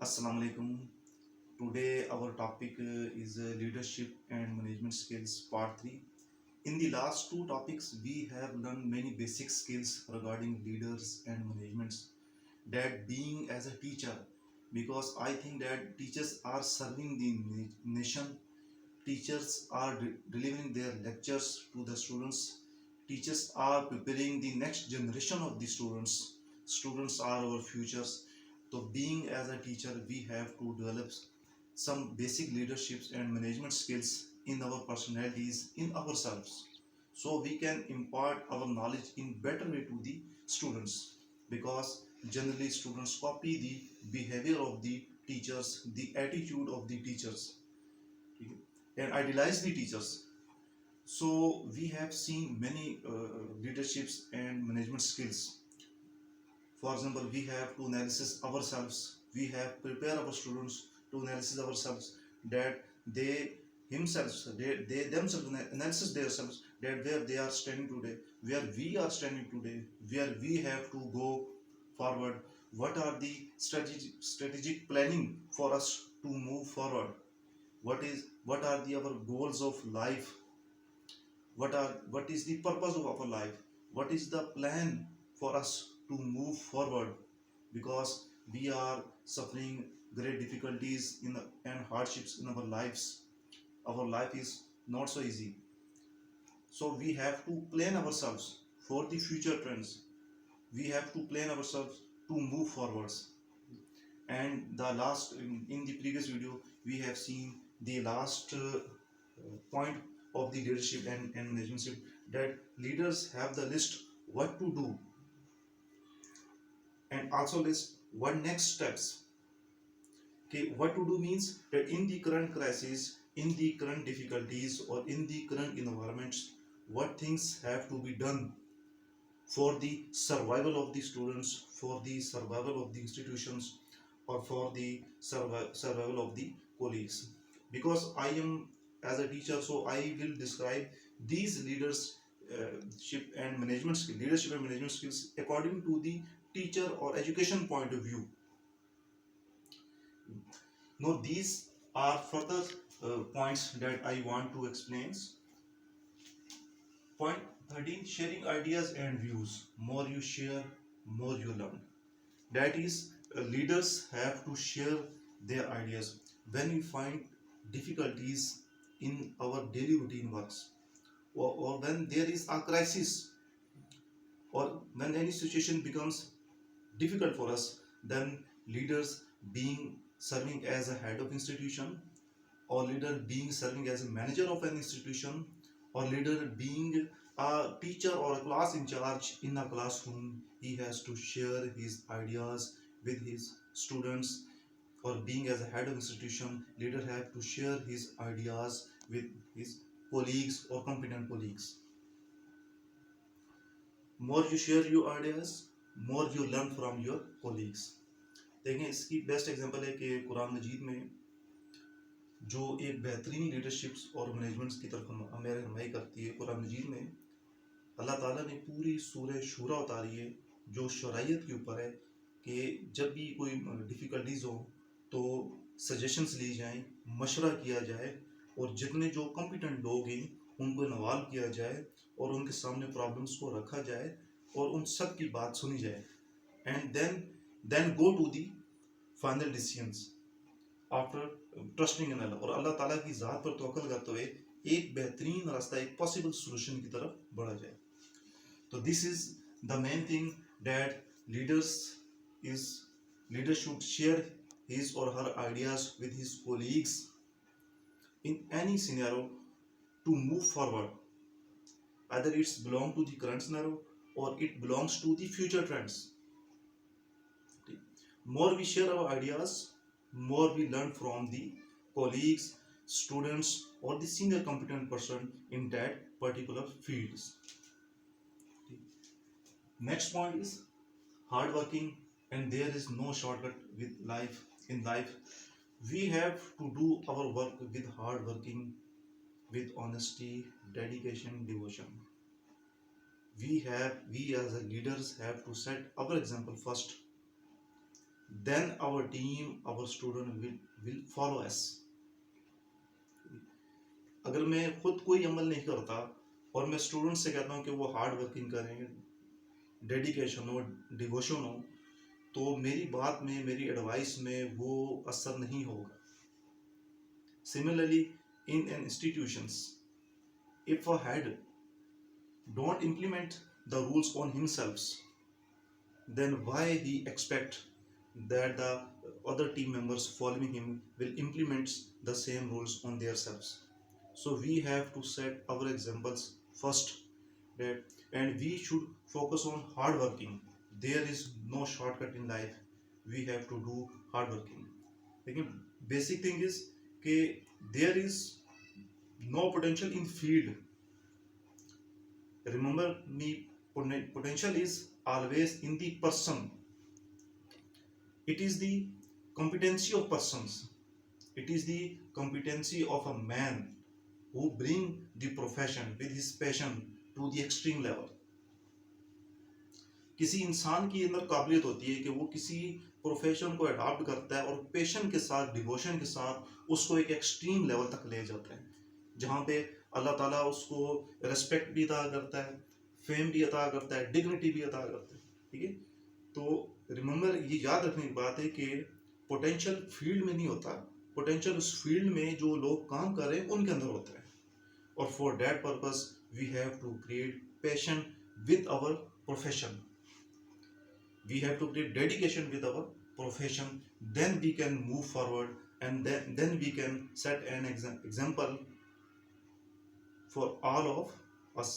Assalamu alaikum. Today our topic is leadership and management skills part 3. In the last two topics we have learned many basic skills regarding leaders and managements, that being as a teacher, because I think that teachers are serving the nation. Teachers are delivering their lectures to the students. Teachers are preparing the next generation of the students. Students are our futures. So being as a teacher, we have to develop some basic leaderships and management skills in our personalities, in ourselves, so we can impart our knowledge in better way to the students, because generally students copy the behavior of the teachers, the attitude of the teachers, and idealize the teachers. So we have seen many leaderships and management skills. For example, we have to analysis ourselves. We have prepare our students to analysis ourselves, that they they themselves analysis themselves, that where they are standing today, where we are standing today, where we have to go forward. What are the strategic planning for us to move forward? What are the our goals of life? What is the purpose of our life? What is the plan for us to move forward? Because we are suffering great difficulties and hardships in our lives. Our life is not so easy, so we have to plan ourselves for the future trends. We have to plan ourselves to move forwards. And the last in the previous video we have seen the last point of the leadership and management skill, that leaders have the list what to do, and also list what next steps. Okay, what to do means that in the current crisis, in the current difficulties, or in the current environments, what things have to be done for the survival of the students, for the survival of the institutions, or for the survival of the colleagues. Because I am as a teacher, so I will describe these leadership and management skills according to the teacher or education point of view. Now these are further points that I want to explain. Point 13, sharing ideas and views. More you share, more you learn. That is, leaders have to share their ideas. When we find difficulties in our daily routine works, or when there is a crisis, or when any situation becomes difficult for us, then leaders being serving as a head of institution, or leader being serving as a manager of an institution, or leader being a teacher or a class in charge in a classroom, he has to share his ideas with his students. Or being as a head of institution, leader have to share his ideas with his colleagues or competent colleagues. More you share your ideas, more you learn from your colleagues. देखें, इसकी best example है कि कुरान मजीद में जो एक बेहतरीन leaderships और managements की तरफ हमें रहनुमाई करती है। कुरान मजीद में अल्लाह ताला ने पूरी सूरह शूरा उतारी है, जो शरायत के ऊपर है कि जब भी कोई डिफ़िकल्टीज़ हो तो सजेशंस ली जाएं, मशवरा किया जाए, और जितने जो कॉम्पिटेंट लोग हैं उनको इन्वॉल्व किया जाए, और उनके सामने प्रॉब्लम्स को रखा जाए, और उन सब की बात सुनी जाए, and then go to the final decisions after trusting in अल्लाह, और अल्लाह ताला की ज़ात पर तवक्कुल करते हुए एक बेहतरीन रास्ता, एक पॉसिबल सोल्यूशन की तरफ बढ़ा जाए। तो this is the main thing, that leader should share his or her ideas with his colleagues in any scenario to move forward, either it's belong to the current scenario or it belongs to the future trends. More we share our ideas, more we learn from the colleagues, students, or the senior competent person in that particular fields. Next point is hardworking, and there is no shortcut with life. In life, we have to do our work with hard working, with honesty, dedication, devotion. We as a leaders have to set our example first. then our team, our student will follow us. अगर मैं खुद कोई अमल नहीं करता और मैं student से कहता हूँ कि वो हार्ड वर्किंग करें, डेडिकेशन हो, डिवोशन हो, तो मेरी बात में, मेरी एडवाइस में वो असर नहीं होगा. Similarly, in an institutions, if a head don't implement the rules on himself, then why he expect that the other team members following him will implement the same rules on themselves? So we have to set our examples first, that, and we should focus on hard working. There is no shortcut in life. We have to do hard working. लेकिन basic thing is कि there is no potential in field. Remember me, potential is always in the person. It is the competency of persons. It is the competency of a man who bring the profession with his passion to the extreme level. किसी इंसान की अंदर काबिलियत होती है कि वो किसी प्रोफेशन को अडॉप्ट करता है और पैशन के साथ, डिवोशन के साथ उसको एक एक्सट्रीम लेवल तक ले जाता है, जहाँ पे अल्लाह ताला उसको रेस्पेक्ट भी अता करता है, फेम भी अता करता है, डिग्निटी भी अता करता है. ठीक है, तो रिमेंबर, ये याद रखने की बात है कि पोटेंशियल फील्ड में नहीं होता, पोटेंशियल उस फील्ड में जो लोग काम कर रहे हैं उनके अंदर होता है. और for that purpose we have to create passion with our profession. We have to create dedication with our profession, then we can move forward, and then we can set an example for all of us.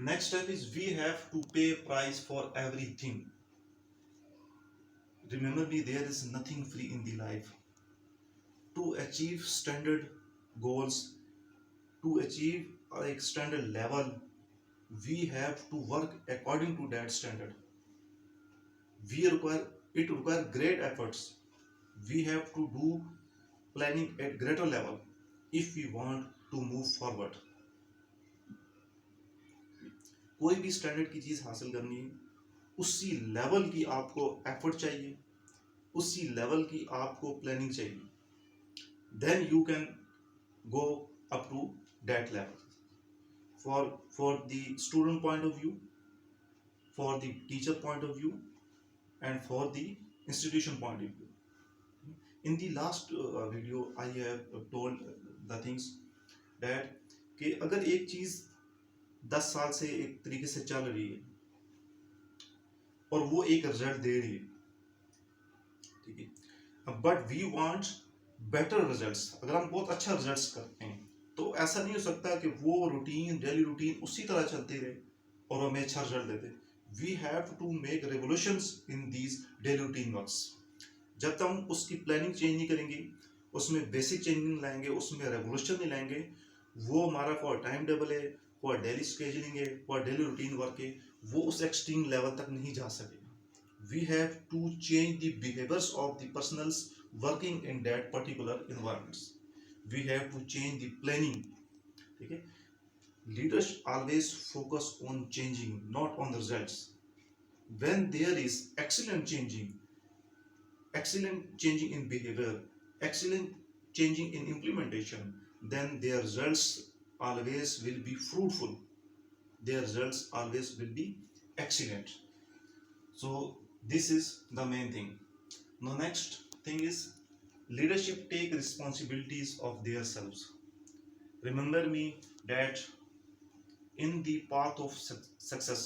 Next step is we have to pay price for everything. Remember me, there is nothing free in the life. To achieve standard goals, to achieve a standard level, we have to work according to that standard. It requires great efforts. We have to do planning at greater level if we want to move forward. कोई भी standard की चीज हासिल करनी है, उसी level की आपको एफर्ट चाहिए, उसी लेवल की आपको प्लानिंग चाहिए. Then you can go up to that level. For the student point of view, for the teacher point of view, and for the institution point of view. In the last video I have told the things that कि अगर एक चीज 10 साल से एक तरीके से चल रही है और वो एक रिजल्ट दे रही है, ठीक है, but we want better results. अगर हम बहुत अच्छा रिजल्ट्स करते हैं तो ऐसा नहीं हो सकता कि वो रूटीन, डेली रूटीन उसी तरह चलती रहे और हमें अच्छा रिजल्ट देते. We have to make revolutions in these daily routine works. जब तक हम उसकी प्लानिंग चेंज नहीं करेंगे, उसमें बेसिक चेंजिंग लाएंगे, उसमें रेवोल्यूशन नहीं लाएंगे, वो हमारा फॉर टाइम टेबल है, फॉर डेली स्केजुलिंग है, फॉर डेली रूटीन वर्क है, वो उस एक्सट्रीम लेवल तक नहीं जा सकेगा. We have to change the behaviours of the personnels working in that particular environments. We have to change the planning. ठीक है, leaders always focus on changing, not on the results. When there is excellent changing in behavior, excellent changing in implementation, then their results always will be fruitful, their results always will be excellent. So this is the main thing. Now next thing is leadership take responsibilities of their selves. Remember me that in the path of success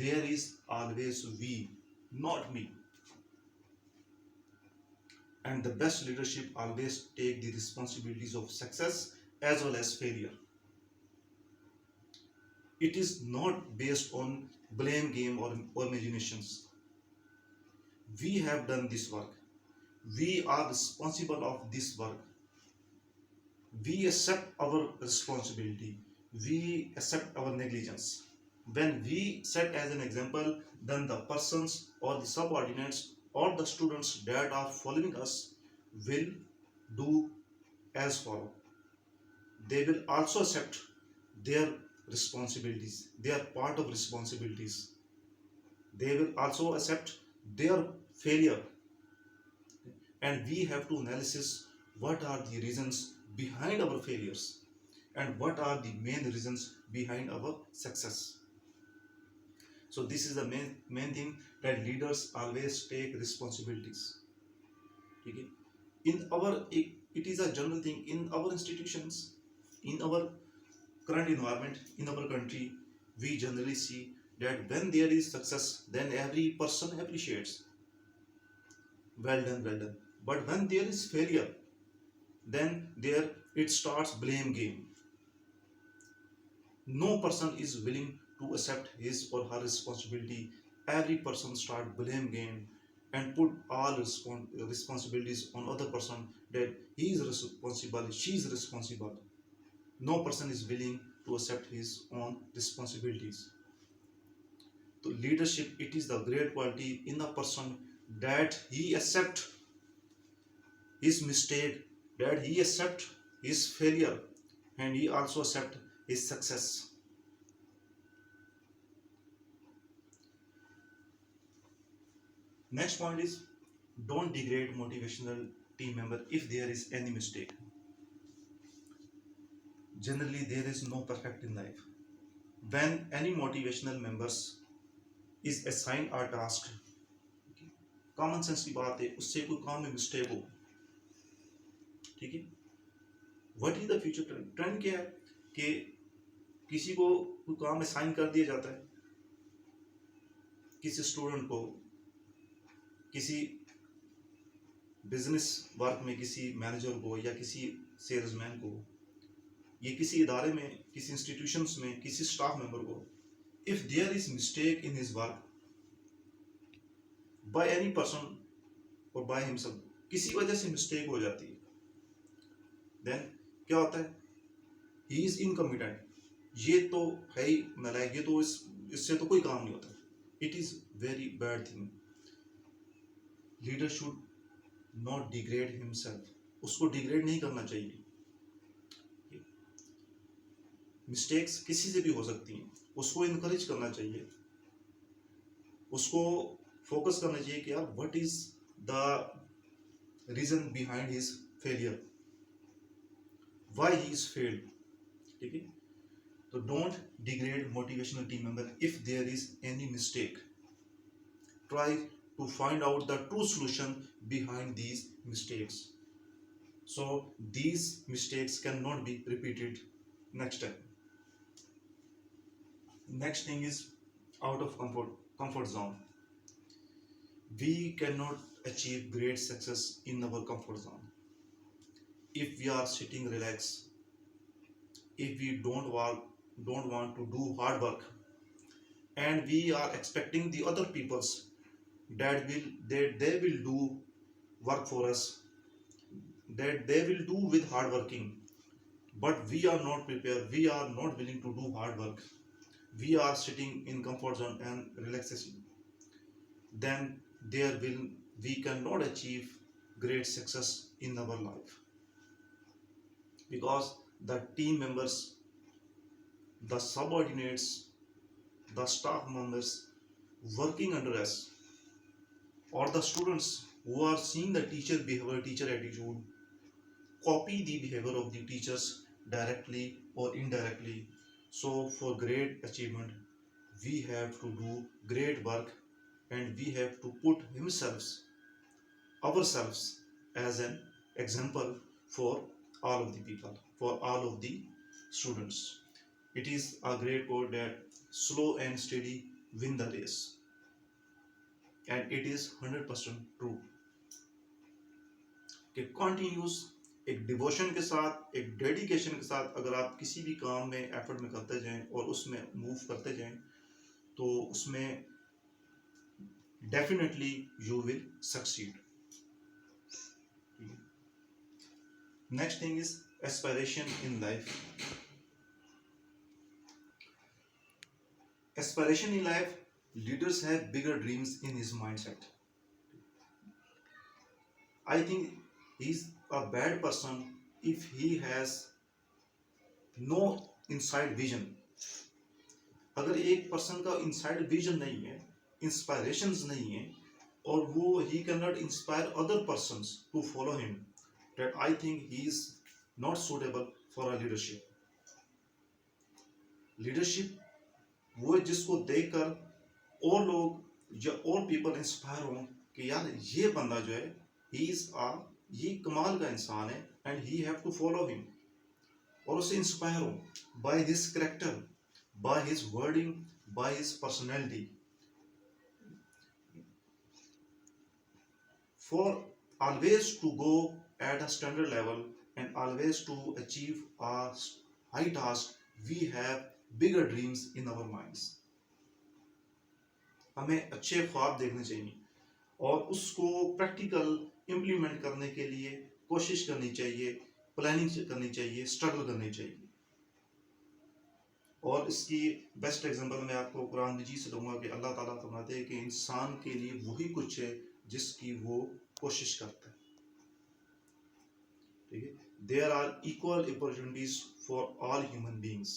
there is always we, not me. And the best leadership always take the responsibilities of success as well as failure. It is not based on blame game or imaginations. We have done this work. We are responsible of this work. We accept our responsibility. We accept our negligence. When we set as an example, then the persons or the subordinates or the students that are following us will do as follow. They will also accept their responsibilities, their part of responsibilities. they will also accept their failure, and we have to analysis what are the reasons behind our failures and what are the main reasons behind our success. So this is the main thing, that leaders always take responsibilities. Okay? In our, it is a general thing in our institutions, in our current environment, in our country, we generally see that when there is success, then every person appreciates, well done, well done. But when there is failure, then there it starts blame game. No person is willing to accept his or her responsibility. Every person start blame game and put all responsibilities on other person, that he is responsible, she is responsible. No person is willing to accept his own responsibilities. So leadership, it is the great quality in a person, that he accept his mistake, that he accept his failure, and he also accept his success. Next point is, don't degrade motivational team member if there is any mistake. Generally, there is no perfect in life. When any motivational members is assigned a task, common sense की बात है, उससे कोई काम में mistake हो, ठीक है, what is the future trend? Trend क्या है कि किसी को कोई काम असाइन कर दिया जाता है, किसी स्टूडेंट को किसी बिजनेस वर्क में, किसी मैनेजर को या किसी सेल्समैन को, ये किसी इदारे में, किसी इंस्टीट्यूशंस में, किसी स्टाफ मेंबर को, if there is mistake in his work by any person और बाय हिमसेल्फ, किसी वजह से मिस्टेक हो जाती है, देन क्या होता है, ही इज इनकॉम्पिटेंट, ये तो है ही नालायक, ये तो इससे तो कोई काम नहीं होता, it is very bad thing. Leader should not degrade himself, उसको डिग्रेड नहीं करना चाहिए. मिस्टेक्स किसी से भी हो सकती हैं, उसको इनकरेज करना चाहिए, उसको फोकस करना चाहिए कि यार what is the reason behind his failure, why he is failed. ठीक है, तो don't degrade motivational team member if there is any mistake. Try to find out the true solution behind these mistakes, so these mistakes cannot be repeated next time. Next thing is, out of comfort zone. We cannot achieve great success in our comfort zone if we are sitting relaxed, if we don't want to do hard work, and we are expecting the other people's that they will do work for us, that they will do with hard working, but we are not prepared, we are not willing to do hard work, we are sitting in comfort zone and relaxation, then we cannot achieve great success in our life, because the team members, the subordinates, the staff members working under us, or the students who are seeing the teacher behavior, teacher attitude, copy the behavior of the teachers directly or indirectly. So for great achievement, we have to do great work, and we have to put ourselves as an example for all of the people, for all of the students. It is a great quote that slow and steady win the race, and it is 100% true. कि continuous एक devotion के साथ, एक dedication के साथ अगर आप किसी भी काम में एफर्ट में करते जाएं और उसमें मूव करते जाएं, तो उसमें definitely you will succeed. Next thing is aspiration in life. Aspiration in life, leaders have bigger dreams in his mindset. I think he's a bad person if he has no inside vision. अगर एक person का inside vision नहीं है, इंस्पायरेशंस नहीं है, और वो he can not inspire other persons to follow him, that I think he is not suitable for a leadership. Leadership वो है जिसको देखकर और लोग या और पीपल इंस्पायर हों कि यार ये बंदा जो है ही इज आ ये कमाल का इंसान है and he have to follow him, और उससे इंस्पायर हो by his character, by his wording, by his personality. For always to go at a standard level and always to achieve a high task, we have bigger dreams in our minds. हमें अच्छे ख्वाब देखने चाहिए और उसको practical implement करने के लिए कोशिश करनी चाहिए, प्लानिंग करनी चाहिए, स्ट्रगल करनी चाहिए। और इसकी बेस्ट एग्जांपल मैं आपको कुरान मजीद से दूंगा कि अल्लाह ताला फरमाते हैं कि इंसान के लिए वही कुछ है जिसकी वो कोशिश करता है। ठीक है, there are equal opportunities for all human beings.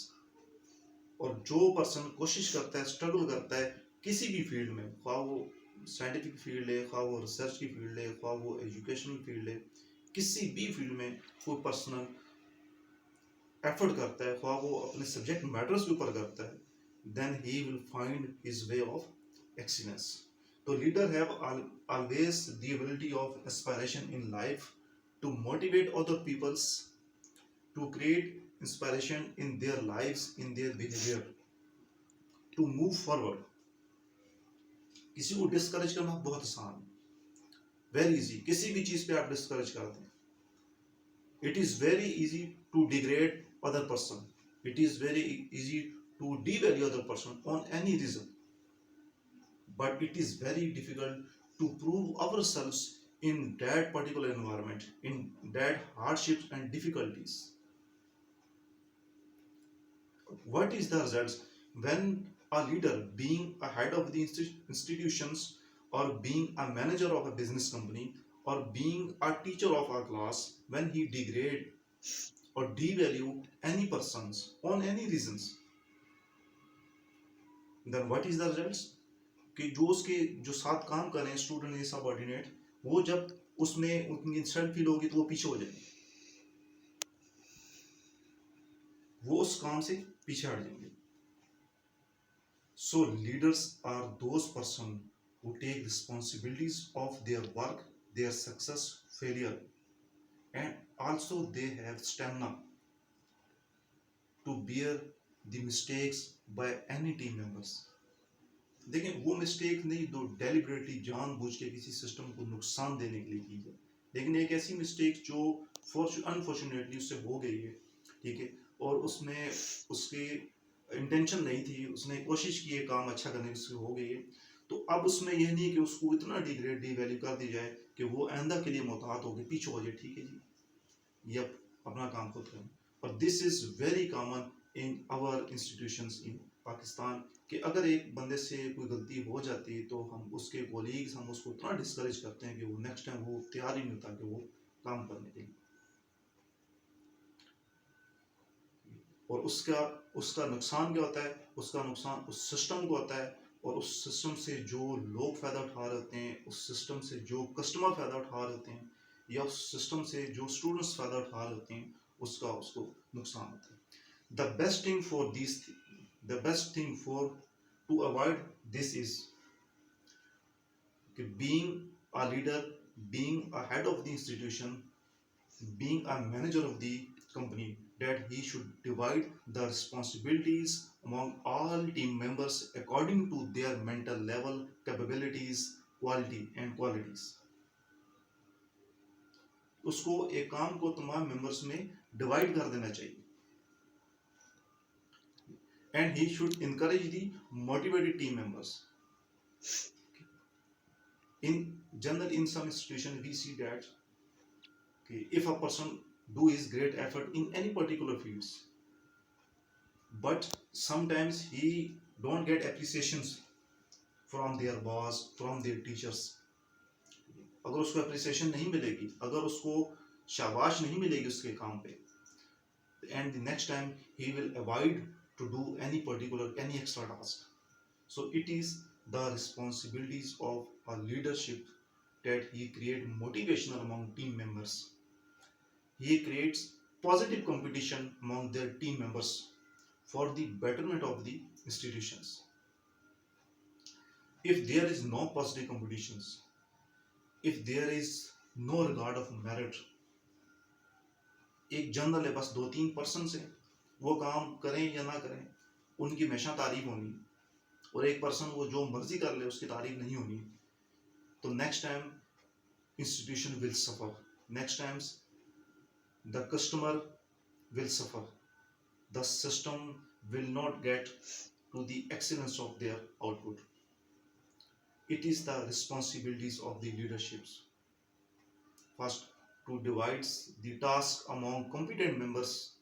और जो पर्सन कोशिश करता है, स्ट्रगल करता है किसी भी फील्ड में, ख्वाह वो साइंटिफिक फील्ड है, ख्वाह वो रिसर्च की फील्ड है, ख्वाह वो एजुकेशनल फील्ड है, किसी भी फील्ड में कोई पर्सनल एफर्ट करता है, ख्वाह वो अपने सब्जेक्ट मैटर्स के ऊपर करता है, then he will find his way of excellence. So leader have always the ability of aspiration in life to motivate other peoples, to create inspiration in their lives, in their behavior, to move forward. किसी को discourage करना बहुत आसान है, very easy. किसी भी चीज पे आप डिस्करेज करते हैं, it is very easy to degrade other person, it is very easy to devalue other person on any reason, but it is very difficult to prove ourselves in that particular environment, in that hardships and difficulties. What is the results when a leader, being a head of the institutions, or being a manager of a business company, or being a teacher of a class, when he degrade or devalue any persons on any reasons, then what is the results? कि जो उसके जो साथ काम कर रहे हैं student या सबऑर्डिनेट, वो जब उसमें उनकी इंसल्ट फील होगी तो वो पीछे हो जाएंगे, वो उस काम से पीछे हट जाएंगे। So leaders are those person who take responsibilities of their work, their success, failure, and also they have stamina to bear the mistakes by any team members. देखें, वो मिस्टेक नहीं जो डेलिबरेटली जानबूझ के किसी सिस्टम को नुकसान देने के लिए की जाए, लेकिन एक ऐसी मिस्टेक जो अनफॉर्चुनेटली उससे हो गई है, ठीक है, और उसमें उसकी इंटेंशन नहीं थी, उसने कोशिश की है काम अच्छा करने की, उससे हो गई है, तो अब उसमें यह नहीं कि उसको इतना डिग्रेड डिवैल्यू कर दी जाए कि वो आइंदा के लिए मोहतात होकर पीछे हो जाए। ठीक है जी, ये अपना काम खुद करें। और this is very common in our institutions in Pakistan कि अगर एक बंदे से कोई गलती हो जाती है तो हम उसके कोलीग्स हम उसको इतना डिस्करेज करते हैं कि वो नेक्स्ट टाइम वो तैयार ही नहीं होता कि वो काम करने के लिए, और उसका उसका नुकसान क्या होता है? उसका नुकसान उस सिस्टम को होता है, और उस सिस्टम से जो लोग फ़ायदा उठा रहे होते हैं, उस सिस्टम से जो कस्टमर फ़ायदा उठा रहे होते हैं, या उस सिस्टम से जो स्टूडेंट्स फ़ायदा उठा रहे होते हैं, उसका उसको नुकसान होता है। The best thing for this the best thing for to avoid this is being a leader, being a head of the institution, being a manager of the company, that he should divide the responsibilities among all team members according to their mental level, capabilities, quality and qualities. उसको एक काम को तमाम members में divide कर देना चाहिए, and he should encourage the motivated team members. In general, in some institutions we see that if a person do his great effort in any particular fields, but sometimes he don't get appreciations from their boss, from their teachers. अगर उसको appreciation नहीं मिलेगी, अगर उसको शाबाश नहीं मिलेगी उसके काम पे, and the next time he will avoid to do any particular any extra task. So it is the responsibilities of a leadership that he create motivation among team members. He creates positive competition among their team members for the betterment of the institutions. If there is no positive competitions, if there is no regard of merit, एक general है, बस दो तीन person से वो काम करें या ना करें उनकी हमेशा तारीफ होनी, और एक पर्सन वो जो मर्जी कर ले उसकी तारीफ नहीं होनी, तो next time institution will suffer. Next times the customer will suffer. The system will not get to the excellence of their output. It is the responsibilities of the leaderships. First, to divide the task among competent members,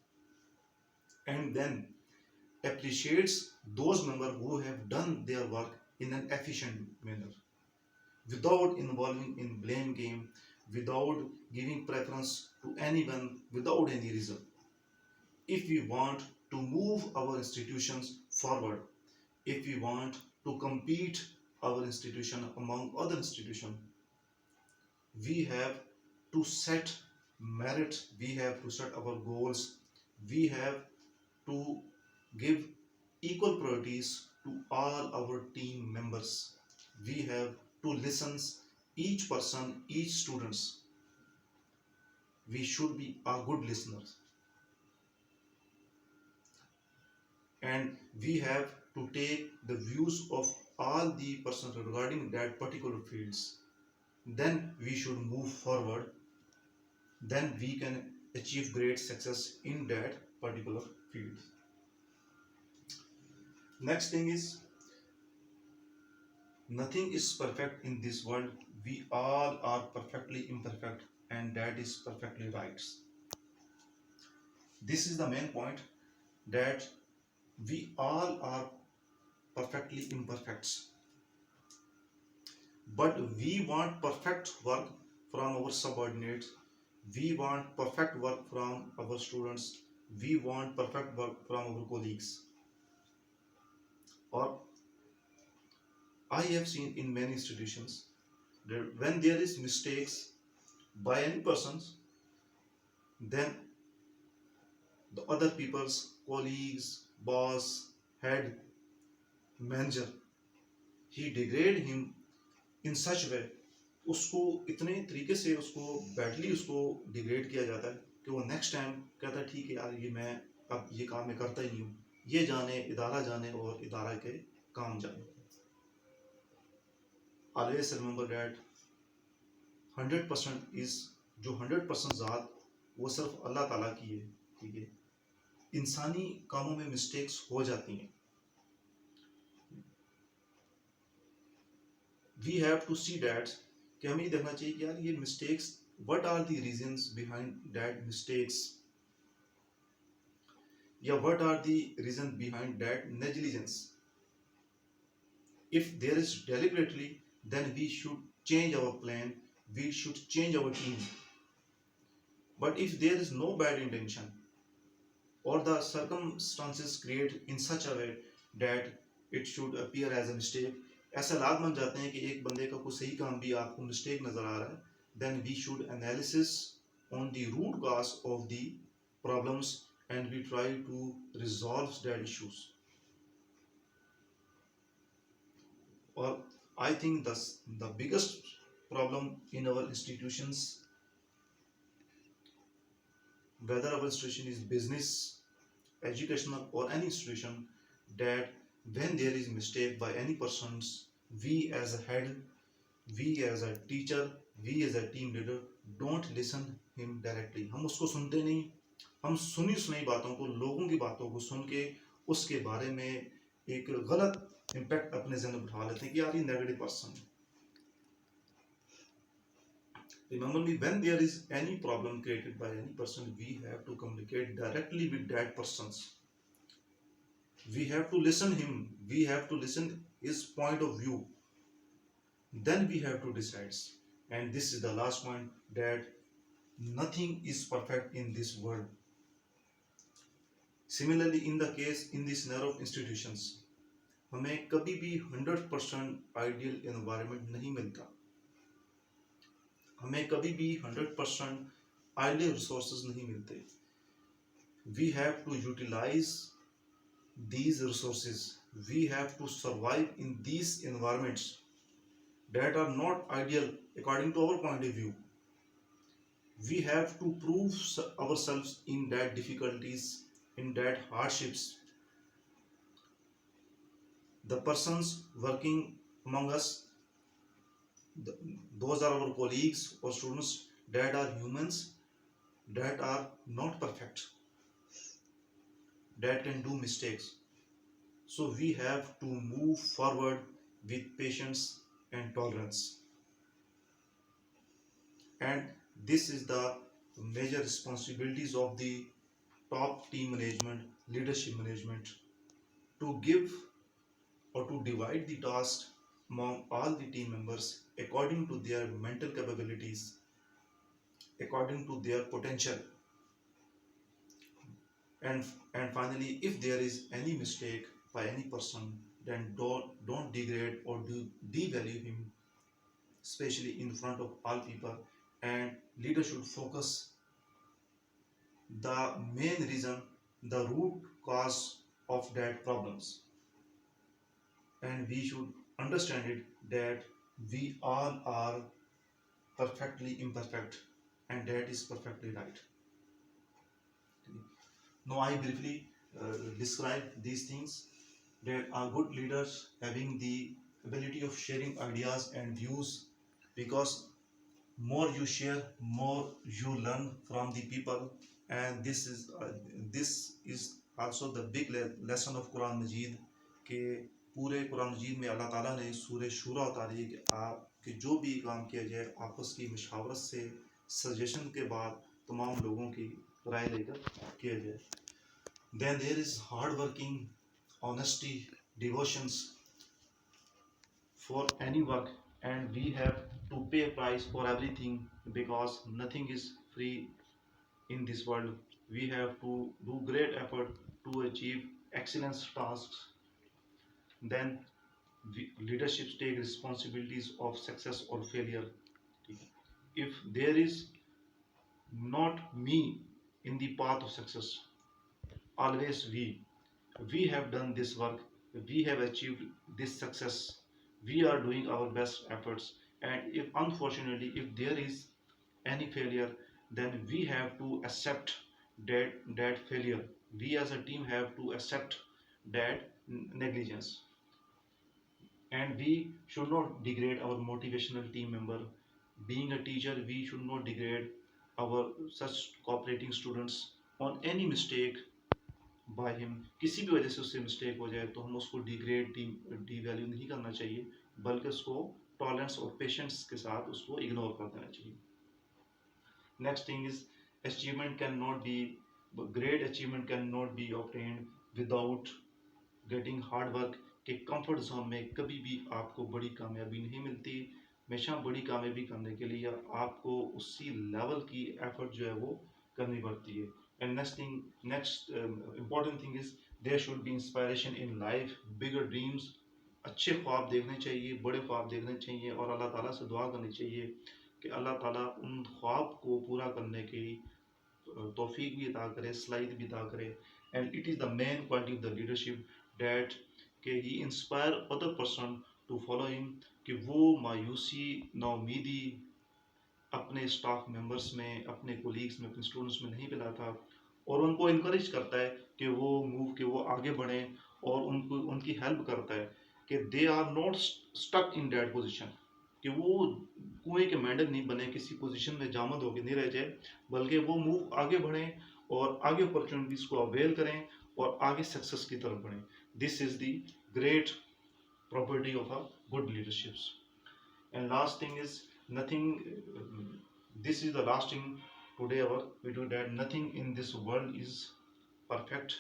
and then appreciates those members who have done their work in an efficient manner, without involving in blame game, without giving preference to anyone without any reason. If we want to move our institutions forward, if we want to compete our institution among other institutions, we have to set merit, we have to set our goals, we have to give equal priorities to all our team members. We have to listen each person, each students. We should be a good listeners, and we have to take the views of all the persons regarding that particular fields. Then we should move forward. Then we can achieve great success in that particular field. Next thing is, nothing is perfect in this world. We all are perfectly imperfect, and that is perfectly right. This is the main point, that we all are perfectly imperfect. But we want perfect work from our subordinates. We want perfect work from our students. We want perfect work from our colleagues. Or I have seen in many institutions that when there is mistakes by any persons, then the other people's colleagues, boss, head, manager, he degrade him in such way, उसको इतने तरीके से उसको badly उसको degrade किया जाता है कि वो नेक्स्ट टाइम कहता है ठीक है यार, ये मैं अब ये काम मैं करता ही नहीं हूँ, ये जाने इदारा जाने और इदारा के काम जाने. ऑलवेज रिमेंबर दैट 100% इज, जो 100% ज़ात वो सिर्फ अल्लाह ताला की है. ठीक है, इंसानी कामों में मिस्टेक्स हो जाती हैं. We have to see that, कि हमें ये देखना चाहिए कि यार ये mistakes, what are the reasons behind that mistakes, या what are the reason behind that negligence. If there is deliberately, then we should change our plan, we should change our team. But if there is no bad intention, or the circumstances create in such a way that it should appear as a mistake, ऐसा हालात बन जाते हैं कि एक बंदे का कोई सही काम भी आपको मिस्टेक नज़र आ रहा है, then we should analysis on the root cause of the problems, and we try to resolve that issues. Or I think the biggest problem in our institutions, whether our institution is business, educational, or any institution, that when there is mistake by any persons, we as a head, we as a teacher, we as a team leader don't listen him directly. हम उसको सुनते नहीं, हम सुनी सुनाई बातों को, लोगों की बातों को सुन के उसके बारे में एक गलत इम्पैक्ट अपने जहन में बिठा लेते हैं कि यार ये negative person. Remember me, when there is any problem created by any person, we have to communicate directly with that persons. We have to listen him, we have to listen his point of view, then we have to decide. And this is the last point, that nothing is perfect in this world. Similarly, in the case, in the scenario of institutions, हमें कभी भी 100% ideal environment नहीं मिलता, हमें कभी भी 100% ideal resources नहीं मिलते. We have to utilize these resources. We have to survive in these environments that are not ideal according to our point of view. We have to prove ourselves in that difficulties, in that hardships. The persons working among us, th- those are our colleagues or students that are humans, that are not perfect, that can do mistakes. So we have to move forward with patience and tolerance. And this is the major responsibilities of the top team management, leadership management, to give or to divide the task among all the team members according to their mental capabilities, according to their potential. And finally, if there is any mistake by any person, then don't degrade or devalue him, especially in front of all people. And leader should focus the main reason, the root cause of that problems, and we should understand it that we all are perfectly imperfect, and that is perfectly right. Now I briefly describe these things, that are good leaders having the ability of sharing ideas and views, because more you share, more you learn from the people. And this is also the big lesson of Quran Majid, के पूरे कुरान मजीद में अल्लाह ताला ने सूरह शूरा उतारी है कि आप कि जो भी काम किया जाए आपस की मशावरत से, सजेशन के बाद तमाम लोगों की राय लेकर किया जाए. Then there is hard working, honesty, devotions for any work, and we have to pay a price for everything, because nothing is free in this world. We have to do great effort to achieve excellence tasks. Then leaderships take responsibilities of success or failure. If there is not me in the path of success, always we have done this work, we have achieved this success, we are doing our best efforts. And if unfortunately if there is any failure, then we have to accept that failure. We as a team have to accept that negligence, and we should not degrade our motivational team member. Being a teacher, we should not degrade our such cooperating students on any mistake by him. किसी भी वजह से उससे mistake हो जाए तो हम उसको डिग्रेड डी वैल्यू नहीं करना चाहिए, बल्कि उसको टॉलरेंस और पेशेंस के साथ उसको इग्नोर कर देना चाहिए. Next thing is, achievement cannot be great achievement cannot be obtained without getting hard work. के कंफर्ट जोन में कभी भी आपको बड़ी कामयाबी नहीं मिलती. हमेशा बड़ी कामयाबी करने के लिए आपको उसी लेवल की एफर्ट जो है वो करनी पड़ती है. And next important thing is, there should be inspiration in life, bigger dreams. अच्छे ख्वाब देखने चाहिए, बड़े ख्वाब देखने चाहिए, और अल्लाह ताला से दुआ करनी चाहिए कि अल्लाह ताला उन ख्वाब को पूरा करने की तौफीक भी अता करे, सलाहियत भी अता करे. And it is the main quality of the leadership that कि he inspire other person to follow him, कि वो मायूसी, नाउमीदी अपने स्टाफ मेंबर्स में, अपने कोलीग्स में, अपने स्टूडेंट्स में नहीं फैलाता, और उनको इनकरेज करता है कि वो आगे बढ़ें, और उनको उनकी हेल्प करता है कि they are not stuck in that position, कि वो कुएं के मेंढक नहीं बने, किसी पोजीशन में जामद होकर नहीं रह जाए, बल्कि वो मूव आगे बढ़ें और आगे अपॉर्चुनिटीज़ को अवेल करें और आगे सक्सेस की तरफ बढ़ें. This is the great property of a good leaderships. And last thing is, nothing this is the last thing today our we do, that nothing in this world is perfect.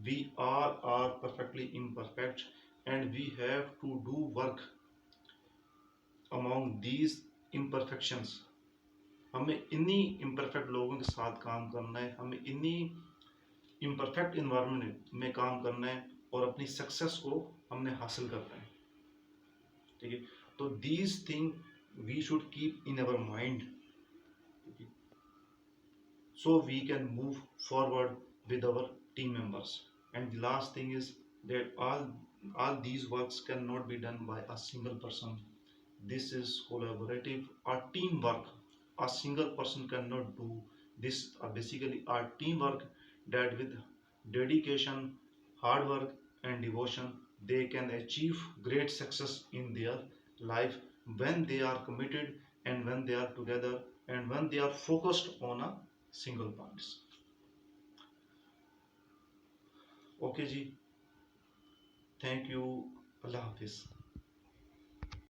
We all are perfectly imperfect, and we have to do work among these imperfections. हमें इन्हीं imperfect लोगों के साथ काम करना है, हमें इन्हीं imperfect environment में काम करना है, और अपनी सक्सेस को हमने हासिल करना है, ठीक है। तो these thing we should keep in our mind, so we can move forward with our team members. And the last thing is that all these works cannot be done by a single person. This is collaborative or teamwork. A single person cannot do this. Basically a teamwork, that with dedication, hard work and devotion they can achieve great success in their life, when they are committed and when they are together and when they are focused on a single points. Okay जी, thank you, Allah Hafiz.